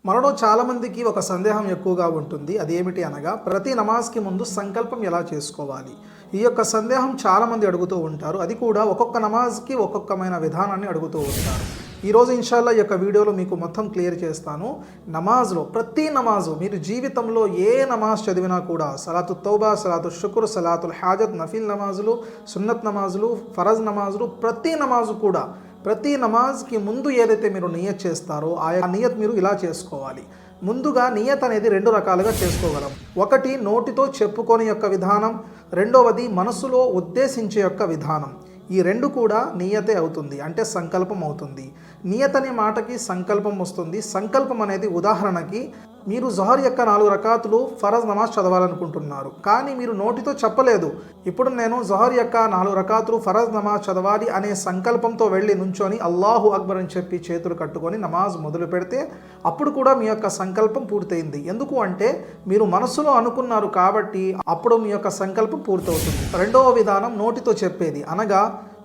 మనలో చాలామందికి ఒక సందేహం ఎక్కువగా ఉంటుంది. అదేమిటి అనగా ప్రతి నమాజ్కి ముందు సంకల్పం ఎలా చేసుకోవాలి? ఈ యొక్క సందేహం చాలామంది అడుగుతూ ఉంటారు. అది కూడా ఒక్కొక్క నమాజ్కి ఒక్కొక్కమైన విధానాన్ని అడుగుతూ ఉంటారు. ఈరోజు ఇన్షాల్లా ఈ యొక్క వీడియోలో మీకు మొత్తం క్లియర్ చేస్తాను. నమాజ్లో ప్రతి నమాజు మీరు జీవితంలో ఏ నమాజ్ చదివినా కూడా సలాతు తౌబా, సలాతు షుక్ర్, సలాతుల్ హాజత్, నఫీల్ నమాజులు, సున్నత్ నమాజులు, ఫరజ్ నమాజులు, ప్రతి నమాజు కూడా ప్రతి నమాజ్కి ముందు ఏదైతే మీరు నియత్ చేస్తారో ఆ నియత్ మీరు ఇలా చేసుకోవాలి. ముందుగా నియత్ అనేది రెండు రకాలుగా చేసుకోగలం. ఒకటి నోటితో చెప్పుకొని యొక్క విధానం, రెండవది మనసులో ఉద్దేశించే యొక్క విధానం. ఈ రెండు కూడా నియతే అవుతుంది, అంటే సంకల్పం అవుతుంది. నియత్ అనే మాటకి సంకల్పం వస్తుంది. సంకల్పం అనేది ఉదాహరణకి మీరు జహర్ యొక్క 4 రకాతులు ఫరజ్ నమాజ్ చదవాలనుకుంటున్నారు, కానీ మీరు నోటితో చెప్పలేదు. ఇప్పుడు నేను జహర్ యొక్క 4 రకాతులు ఫరజ్ నమాజ్ చదవాలి అనే సంకల్పంతో వెళ్ళి నుంచొని అల్లాహు అక్బర్ అని చెప్పి చేతులు కట్టుకొని నమాజ్ మొదలు పెడితే అప్పుడు కూడా మీ యొక్క సంకల్పం పూర్తయింది. ఎందుకు అంటే మీరు మనసులో అనుకున్నారు కాబట్టి అప్పుడు మీ యొక్క సంకల్పం పూర్తవుతుంది. రెండవ విధానం నోటితో చెప్పేది, అనగా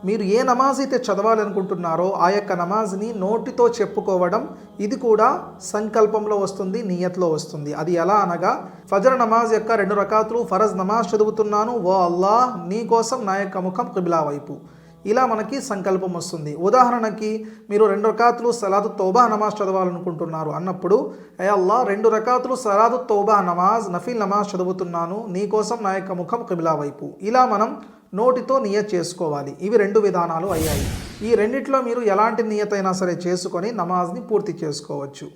మీరు ఏ నమాజ్ అయితే చదవాలనుకుంటున్నారో ఆ యొక్క నమాజ్ని నోటితో చెప్పుకోవడం. ఇది కూడా సంకల్పంలో వస్తుంది, నియత్లో వస్తుంది. అది ఎలా అనగా ఫజర్ నమాజ్ యొక్క 2 రకాతులు ఫరజ్ నమాజ్ చదువుతున్నాను, ఓ అల్లాహ్ నీ కోసం నా యొక్క ముఖం కిబ్లా వైపు, ఇలా మనకి సంకల్పం వస్తుంది. ఉదాహరణకి మీరు 2 రకాతులు సలాతు తౌబా నమాజ్ చదవాలనుకుంటున్నారు అన్నప్పుడు ఏ అల్లాహ్ 2 రకాతులు సలాతు తౌబా నమాజ్ నఫీల్ నమాజ్ చదువుతున్నాను, నీ కోసం నా యొక్క ముఖం కిబ్లా వైపు, ఇలా మనం నోటితో నియత్ చేసుకోవాలి. ఇవి 2 విధానాలు అయ్యాయి. ఈ రెండిట్లో మీరు ఎలాంటి నియత్ అయినా సరే చేసుకొని నమాజ్ని పూర్తి చేసుకోవచ్చు.